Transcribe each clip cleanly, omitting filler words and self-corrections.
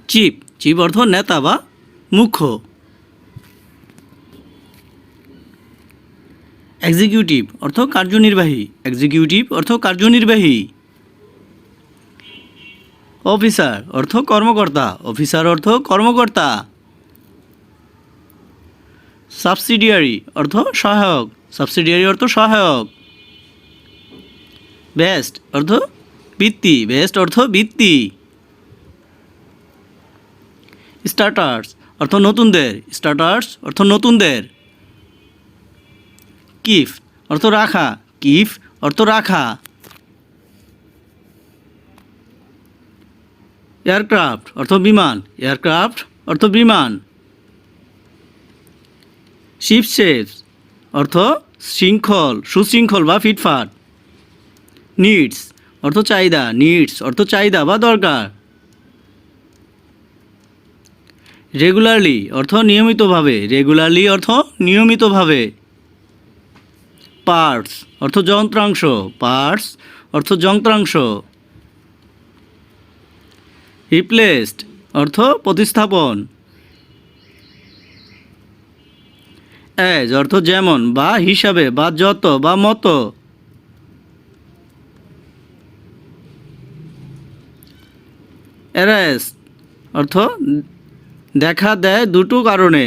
Chief, chief অর্থ নেতা বা মুখ্য। এক্সিকিউটিভ অর্থ কার্যনির্বাহী, এক্সিকিউটিভ অর্থ কার্যনির্বাহী। অফিসার অর্থ কর্মকর্তা, অফিসার অর্থ কর্মকর্তা। সাবসিডিয়ারি অর্থ সহায়ক, সাবসিডিয়ারি অর্থ সহায়ক। বেস্ট অর্থ বৃত্তি, বেস্ট অর্থ বৃত্তি। স্টার্টার্স অর্থ নতুনদের, স্টার্টার্স অর্থ নতুনদের। কিফ অর্থ রাখা, কিফ অর্থ রাখা। এয়ারক্রাফট অর্থ বিমান, এয়ারক্রাফট অর্থ বিমান। শিপ শেপস অর্থ শৃঙ্খল, সুশৃঙ্খল বা ফিটফাট। নিডস অর্থ চাহিদা, নিডস অর্থ চাহিদা বা দরকার। রেগুলারলি অর্থ নিয়মিতভাবে, রেগুলারলি অর্থ নিয়মিতভাবে। পার্টস অর্থ যন্ত্রাংশ, পার্টস অর্থ যন্ত্রাংশ। রিপ্লেসড অর্থ প্রতিস্থাপন। অ্যাজ অর্থ যেমন বা হিসাবে বা যত বা মতো। অ্যারেস্ট অর্থ দেখা দেয় দুটো কারণে।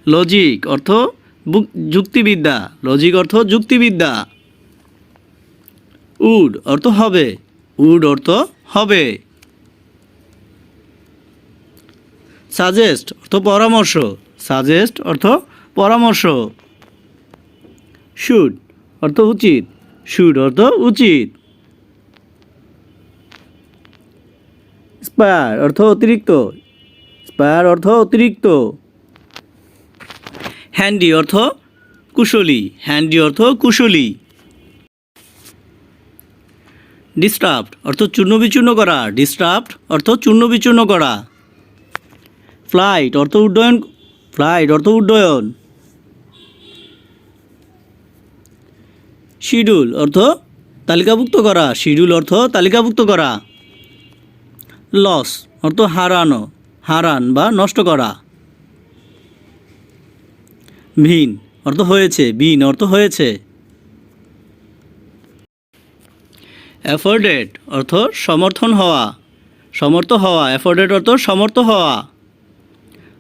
লজিক অর্থ যুক্তিবিদ্যা, লজিক অর্থ যুক্তিবিদ্যা। উড অর্থ হবে, উড অর্থ হবে। সাজেস্ট অর্থ পরামর্শ, সাজেস্ট অর্থ পরামর্শ। শুড অর্থ উচিত, শুড অর্থ উচিত। স্পায়ার অর্থ অতিরিক্ত, স্পায়ার অর্থ অতিরিক্ত। হ্যান্ডি অর্থ কুশলী, হ্যান্ডি অর্থ কুশলী। ডিস্টার্বড অর্থ চূর্ণ বিচূর্ণ করা, ডিস্টার্বড অর্থ চূর্ণ বিচূর্ণ করা। ফ্লাইট অর্থ উড্ডয়ন, ফ্লাইট অর্থ উড্ডয়ন। শিডিউল অর্থ তালিকাভুক্ত করা, শিডিউল অর্থ তালিকাভুক্ত করা। লস অর্থ হারানো, হারান বা নষ্ট করা। ভিন অর্থ হয়েছে, বিন অর্থ হয়েছে। অ্যাফোর্ডেড অর্থ সমর্থন হওয়া, সমর্থ হওয়া, অ্যাফোর্ডেড অর্থ সমর্থ হওয়া।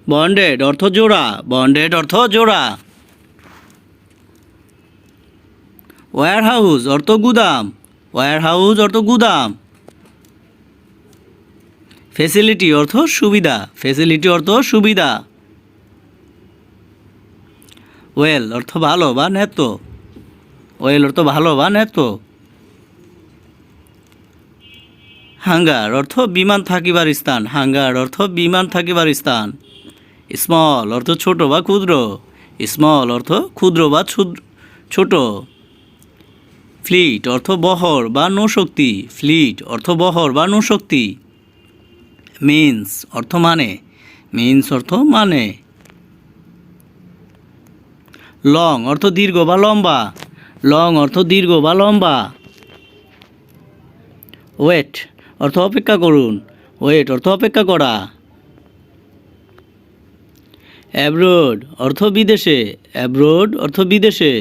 বন্ডেড অর্থ জোড়া, বন্ডেড অর্থ জোড়া। ওয়্যারহাউস অর্থ গুদাম, ওয়্যারহাউস অর্থ গুদাম। ফ্যাসিলিটি অর্থ সুবিধা, ফ্যাসিলিটি অর্থ সুবিধা। ওয়েল অর্থ ভালো বা নেত্য, ওয়েল অর্থ ভালো বা নেত্য। হাঙ্গার অর্থ বিমান থাকিবার স্থান, হাঙ্গার অর্থ বিমান থাকিবার স্থান। স্মল অর্থ ছোট বা ক্ষুদ্র, স্মল অর্থ ক্ষুদ্র বা ছোট। ফ্লিট অর্থ বহর বা নৌশক্তি, ফ্লিট অর্থ বহর বা নৌশক্তি। মিন্স অর্থ মানে, মিন্স অর্থ মানে। লং অর্থ দীর্ঘ বা লম্বা, লং অর্থ দীর্ঘ বা লম্বা। ওয়েট অর্থ অপেক্ষা করুন, ওয়েট অর্থ অপেক্ষা করা। অ্যাব্রোড অর্থ বিদেশে, অ্যাব্রোড অর্থ বিদেশে।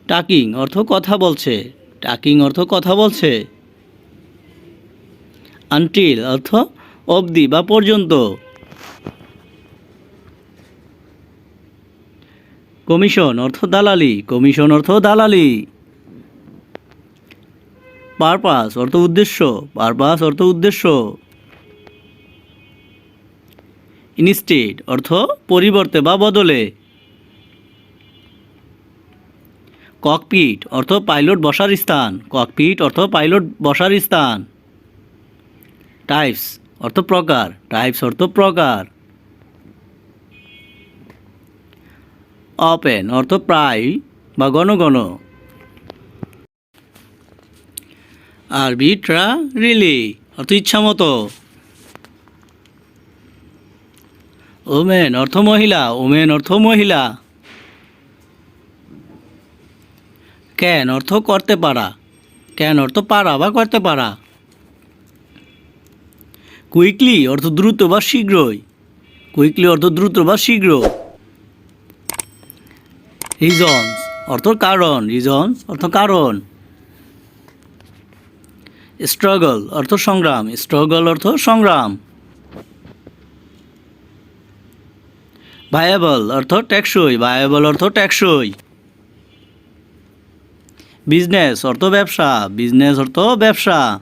টাকিং অর্থ কথা বলছে, টাকিং অর্থ কথা বলছে। আনটিল অর্থ অবধি বা পর্যন্ত। কমিশন অর্থ দালালি, কমিশন অর্থ দালালি। পারপাস অর্থ উদ্দেশ্য, পারপাস অর্থ উদ্দেশ্য। ইনস্টেড অর্থ পরিবর্তে বা বদলে। ককপিট অর্থ পাইলট বসার স্থান, ককপিট অর্থ পাইলট বসার স্থান। টাইপস অর্থ প্রকার, টাইপস অর্থ প্রকার। ওপেন অর্থ প্রায় বা ঘন ঘন। আরবিট্রারিলি অর্থ ইচ্ছামতো। ওমেন অর্থ মহিলা, ওমেন অর্থ মহিলা। ক্যান অর্থ করতে পারা, ক্যান অর্থ পারা বা করতে পারা। কুইকলি অর্থ দ্রুত বা শীঘ্রই, কুইকলি অর্থ দ্রুত বা শীঘ্র। রিজনস অর্থ কারণ, রিজনস অর্থ কারণ। স্ট্রাগল অর্থ সংগ্রাম, স্ট্রাগল অর্থ সংগ্রাম। ভায়াবল অর্থ টেকসই, ভায়াবল অর্থ টেকসই। বিজনেস অর্থ ব্যবসা, বিজনেস অর্থ ব্যবসা।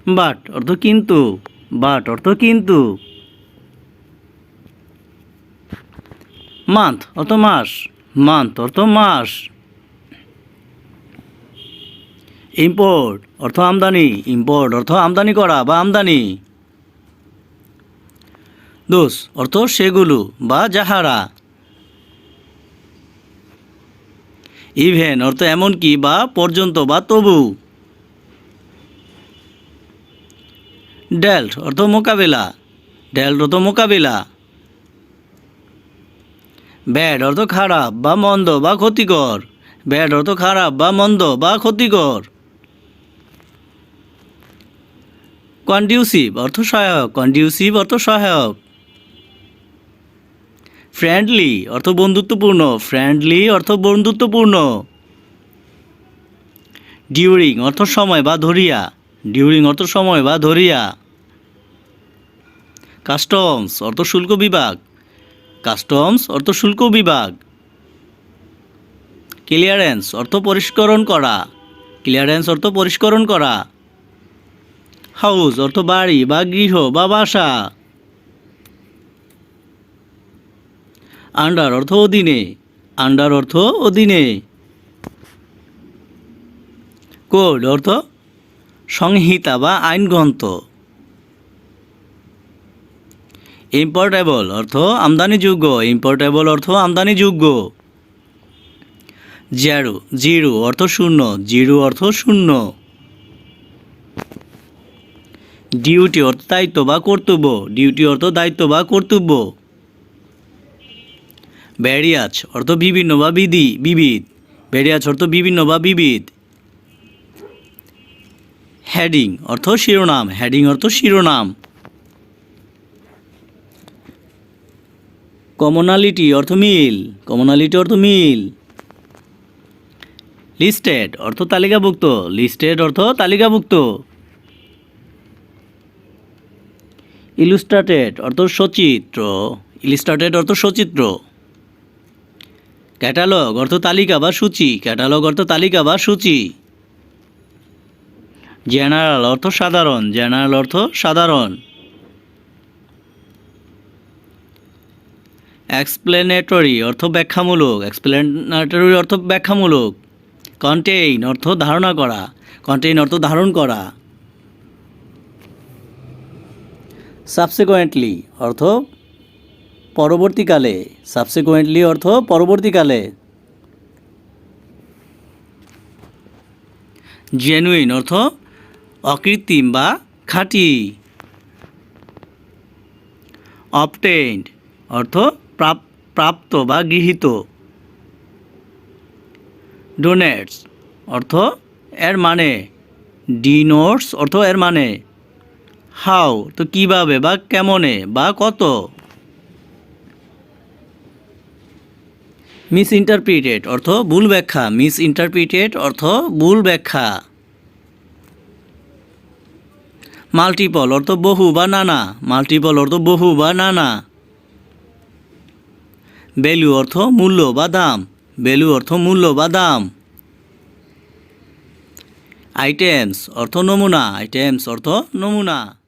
বাট অর্থ কিন্তু, বাট অর্থ কিন্তু। মান্থ অর্থ মাস, মান্থ অর্থ মাস। ইম্পোর্ট অর্থ আমদানি, ইম্পোর্ট অর্থ আমদানি করা বা আমদানি। দোষ অর্থ সেগুলো বা যাহারা। ইভেন অর্থ এমনকি বা পর্যন্ত বা তবু। ডেল্ট অর্থ মোকাবেলা, ডেল্ট অর্থ মোকাবেলা। ব্যাড অর্থ খারাপ বা মন্দ বা ক্ষতিকর, ব্যাড অর্থ খারাপ বা মন্দ বা ক্ষতিকর। কন্ডিউসিভ অর্থ সহায়ক, কন্ডিউসিভ অর্থ সহায়ক। ফ্রেন্ডলি অর্থ বন্ধুত্বপূর্ণ, ফ্রেন্ডলি অর্থ বন্ধুত্বপূর্ণ। ডিউরিং অর্থ সময় বা ধরিয়া, ডিউরিং অর্থ সময় বা ধরিয়া। কাস্টমস অর্থ শুল্ক বিভাগ, কাস্টমস অর্থ শুল্ক বিভাগ। ক্লিয়ারেন্স অর্থ পরিষ্করণ করা, ক্লিয়ারেন্স অর্থ পরিষ্করণ করা। হাউস অর্থ বাড়ি বা গৃহ বা বাসা। আন্ডার অর্থ অধীনে, আন্ডার অর্থ অধীনে। কোড অর্থ সংহিতা বা আইনগ্রন্থ। ইম্পোর্টেবল অর্থ আমদানিযোগ্য, ইম্পোর্টেবল অর্থ আমদানিযোগ্য। জিরো, জিরো অর্থ শূন্য, জিরো অর্থ শূন্য। ডিউটি অর্থ দায়িত্ব বা কর্তব্য, ডিউটি অর্থ দায়িত্ব বা কর্তব্য। ভ্যারিয়াস অর্থ বিভিন্ন বা বিবিধ, ভ্যারিয়াস অর্থ বিভিন্ন বা বিবিধ। হেডিং অর্থ শিরোনাম, হেডিং অর্থ শিরোনাম। কমনালিটি অর্থ মিল, কমনালিটি অর্থ মিল। লিস্টেড অর্থ তালিকাভুক্ত, লিস্টেড অর্থ তালিকাভুক্ত। ইলুস্ট্রেটেড অর্থ সচিত্র, ইলুস্ট্রেটেড অর্থ সচিত্র। ক্যাটালগ অর্থ তালিকা বা সূচি, ক্যাটালগ অর্থ তালিকা বা সূচি। জেনারেল অর্থ সাধারণ, জেনারেল অর্থ সাধারণ। এক্সপ্লেনেটরি অর্থ ব্যাখ্যামূলক, এক্সপ্লেনেটরি অর্থ ব্যাখ্যামূলক। কন্টেইন অর্থ ধারণা করা, কন্টেইন অর্থ ধারণ করা। সাবসিকুয়েন্টলি অর্থ পরবর্তীকালে, সাবসিকুয়েন্টলি অর্থ পরবর্তীকালে। জেনুইন অর্থ অকৃত্রিম বা খাঁটি। অবটেইনড অর্থ প্রাপ্ত বা গৃহীত। ডোনেটস অর্থ এর মানে, ডিনোটস অর্থ এর মানে। হাউ তো কীভাবে বা কেমনে বা কত। মিস ইন্টারপ্রিটেড অর্থ ভুল ব্যাখ্যা, মিস ইন্টারপ্রিটেড অর্থ ভুল ব্যাখ্যা। মাল্টিপল অর্থ বহু বা নানা, মাল্টিপল অর্থ বহু বা নানা। ভ্যালু অর্থ মূল্য বা দাম, ভ্যালু অর্থ মূল্য বা দাম। আইটেমস অর্থ নমুনা, আইটেমস অর্থ নমুনা।